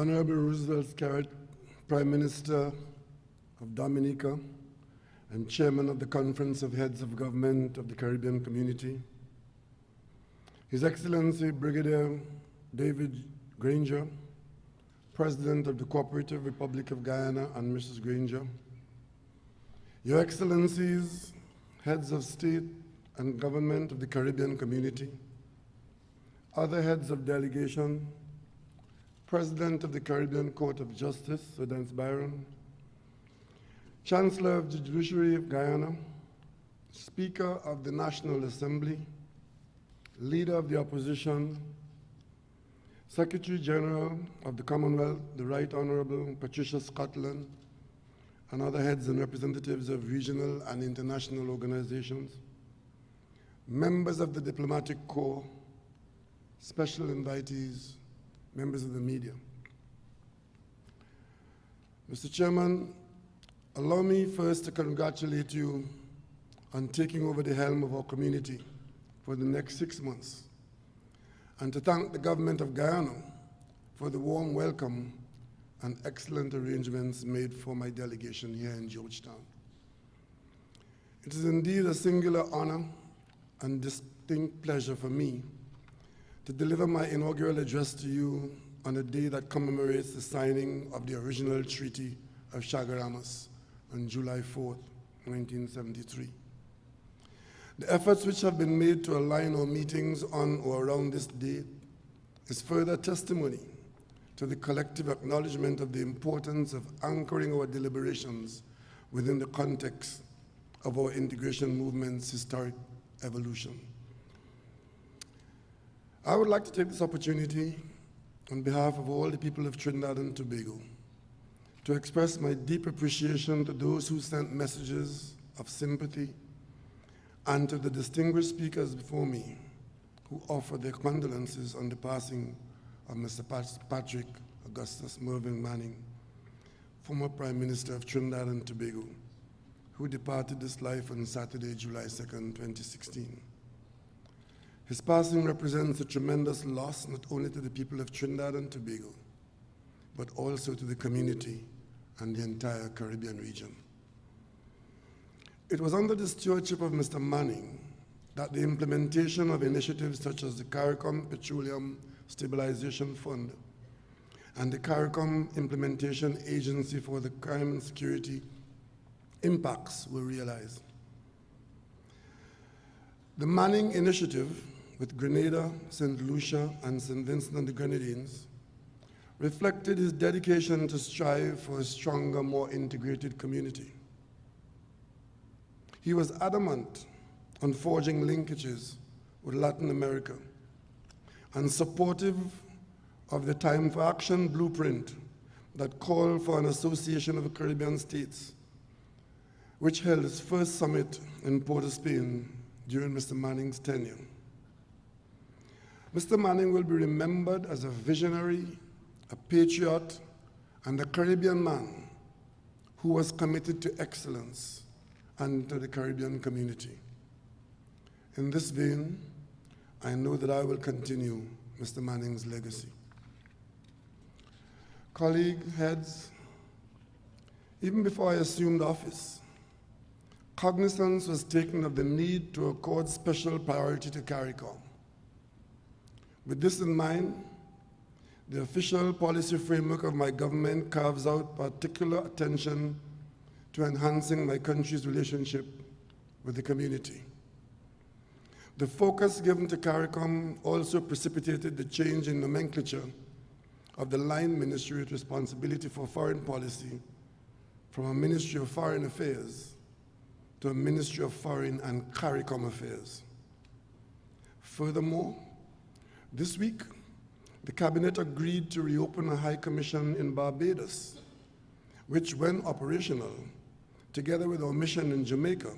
Honorable Roosevelt Scarrett, Prime Minister of Dominica and Chairman of the Conference of Heads of Government of the Caribbean Community, His Excellency Brigadier David Granger, President of the Cooperative Republic of Guyana, and Mrs. Granger, Your Excellencies, Heads of State and Government of the Caribbean Community, other heads of delegation, President of the Caribbean Court of Justice, Sir Dance Byron, Chancellor of the Judiciary of Guyana, Speaker of the National Assembly, Leader of the Opposition, Secretary General of the Commonwealth, the Right Honorable Patricia Scotland, and other heads and representatives of regional and international organizations, members of the Diplomatic Corps, special invitees, members of the media. Mr. Chairman, allow me first to congratulate you on taking over the helm of our community for the next 6 months, and to thank the government of Guyana for the warm welcome and excellent arrangements made for my delegation here in Georgetown. It is indeed a singular honor and distinct pleasure for me to deliver my inaugural address to you on a day that commemorates the signing of the original Treaty of Chaguaramas on July 4th, 1973. The efforts which have been made to align our meetings on or around this date is further testimony to the collective acknowledgement of the importance of anchoring our deliberations within the context of our integration movement's historic evolution. I would like to take this opportunity on behalf of all the people of Trinidad and Tobago to express my deep appreciation to those who sent messages of sympathy and to the distinguished speakers before me who offered their condolences on the passing of Mr. Patrick Augustus Mervyn Manning, former Prime Minister of Trinidad and Tobago, who departed this life on Saturday, July 2nd, 2016. His passing represents a tremendous loss not only to the people of Trinidad and Tobago, but also to the community and the entire Caribbean region. It was under the stewardship of Mr. Manning that the implementation of initiatives such as the CARICOM Petroleum Stabilization Fund and the CARICOM Implementation Agency for the Crime and Security impacts were realized. The Manning Initiative with Grenada, St. Lucia, and St. Vincent and the Grenadines reflected his dedication to strive for a stronger, more integrated community. He was adamant on forging linkages with Latin America and supportive of the Time for Action blueprint that called for an association of the Caribbean states, which held its first summit in Port of Spain during Mr. Manning's tenure. Mr. Manning will be remembered as a visionary, a patriot, and a Caribbean man who was committed to excellence and to the Caribbean community. In this vein, I know that I will continue Mr. Manning's legacy. Colleague heads, even before I assumed office, cognizance was taken of the need to accord special priority to CARICOM. With this in mind, the official policy framework of my government carves out particular attention to enhancing my country's relationship with the community. The focus given to CARICOM also precipitated the change in nomenclature of the line ministry with responsibility for foreign policy from a Ministry of Foreign Affairs to a Ministry of Foreign and CARICOM Affairs. Furthermore, this week, the Cabinet agreed to reopen a High Commission in Barbados, which, when operational, together with our mission in Jamaica,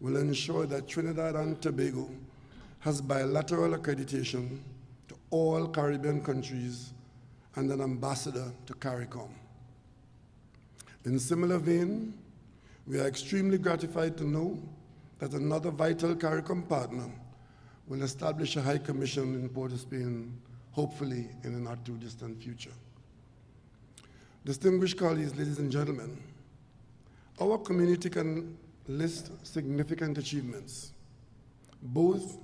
will ensure that Trinidad and Tobago has bilateral accreditation to all Caribbean countries and an ambassador to CARICOM. In similar vein, we are extremely gratified to know that another vital CARICOM partner will establish a High Commission in Port of Spain, hopefully in a not too distant future. Distinguished colleagues, ladies and gentlemen, our community can list significant achievements, both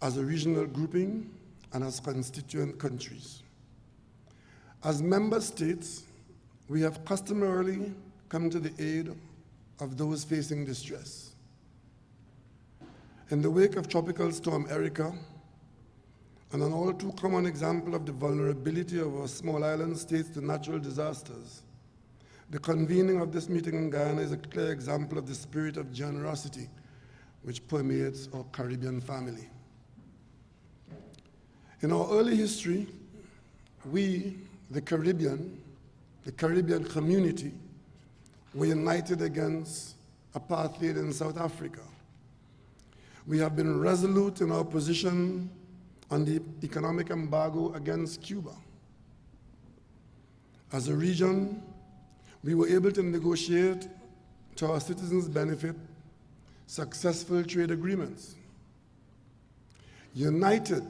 as a regional grouping and as constituent countries. As member states, we have customarily come to the aid of those facing distress. In the wake of Tropical Storm Erica, and an all too common example of the vulnerability of our small island states to natural disasters, the convening of this meeting in Guyana is a clear example of the spirit of generosity which permeates our Caribbean family. In our early history, we, the Caribbean community, were united against apartheid in South Africa. We have been resolute in our position on the economic embargo against Cuba. As a region, we were able to negotiate, to our citizens' benefit, successful trade agreements. United,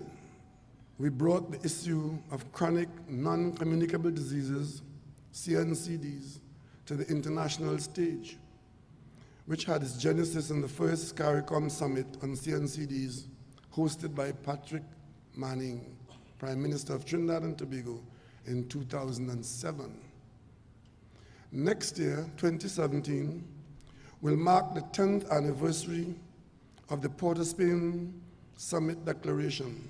we brought the issue of chronic non-communicable diseases, CNCDs, to the international stage, which had its genesis in the first CARICOM summit on CNCDs hosted by Patrick Manning, Prime Minister of Trinidad and Tobago, in 2007. Next year, 2017, will mark the 10th anniversary of the Bouterse Summit Declaration,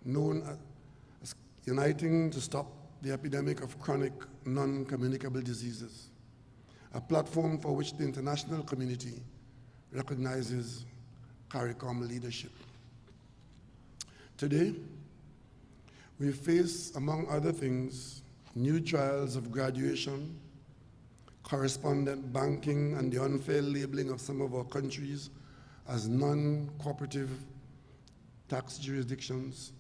known as Uniting to Stop the Epidemic of Chronic Non-Communicable Diseases, a platform for which the international community recognizes CARICOM leadership. Today, we face, among other things, new trials of graduation, correspondent banking, and the unfair labeling of some of our countries as non-cooperative tax jurisdictions,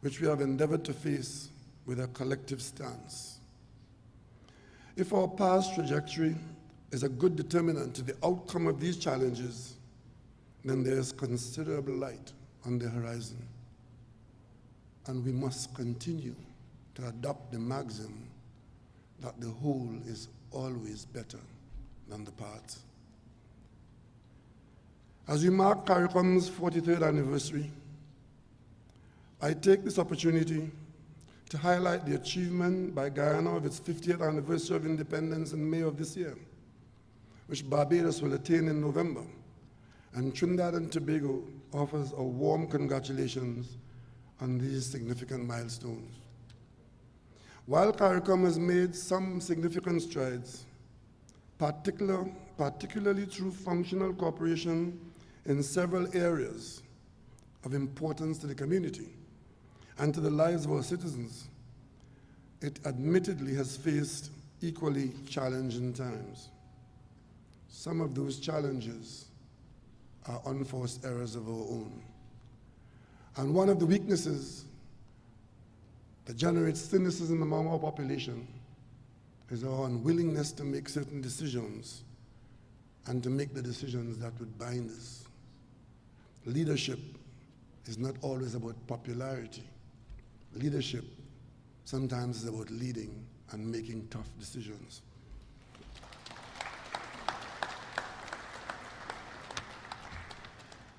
which we have endeavored to face with a collective stance. If our past trajectory is a good determinant to the outcome of these challenges, then there is considerable light on the horizon. And we must continue to adopt the maxim that the whole is always better than the part. As we mark CARICOM's 43rd anniversary, I take this opportunity to highlight the achievement by Guyana of its 50th anniversary of independence in May of this year, which Barbados will attain in November, and Trinidad and Tobago offers a warm congratulations on these significant milestones. While CARICOM has made some significant strides, particularly through functional cooperation in several areas of importance to the community and to the lives of our citizens, it admittedly has faced equally challenging times. Some of those challenges are unforced errors of our own. And one of the weaknesses that generates cynicism among our population is our unwillingness to make certain decisions and to make the decisions that would bind us. Leadership is not always about popularity. Leadership sometimes is about leading and making tough decisions.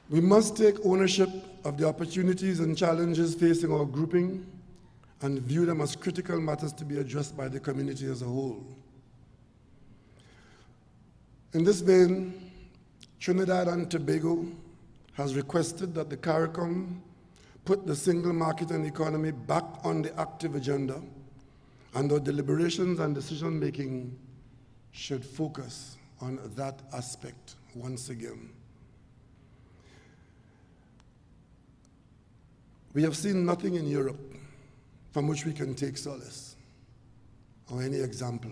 We must take ownership of the opportunities and challenges facing our grouping and view them as critical matters to be addressed by the community as a whole. In this vein, Trinidad and Tobago has requested that the CARICOM put the single market and economy back on the active agenda, and our deliberations and decision-making should focus on that aspect once again. We have seen nothing in Europe from which we can take solace or any example.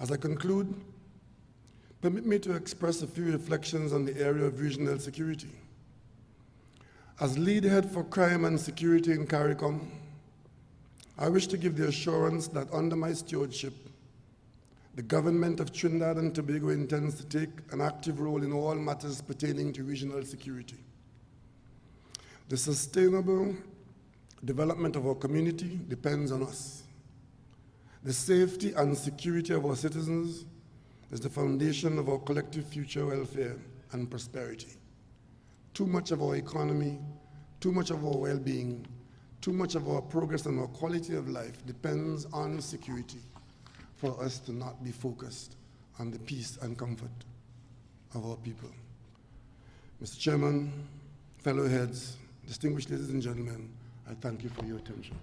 As I conclude, permit me to express a few reflections on the area of regional security. As lead head for crime and security in CARICOM, I wish to give the assurance that under my stewardship, the government of Trinidad and Tobago intends to take an active role in all matters pertaining to regional security. The sustainable development of our community depends on us, The safety and security of our citizens is the foundation of our collective future welfare and prosperity. Too much of our economy, too much of our well-being, too much of our progress and our quality of life depends on security for us to not be focused on the peace and comfort of our people. Mr. Chairman, fellow heads, distinguished ladies and gentlemen, I thank you for your attention.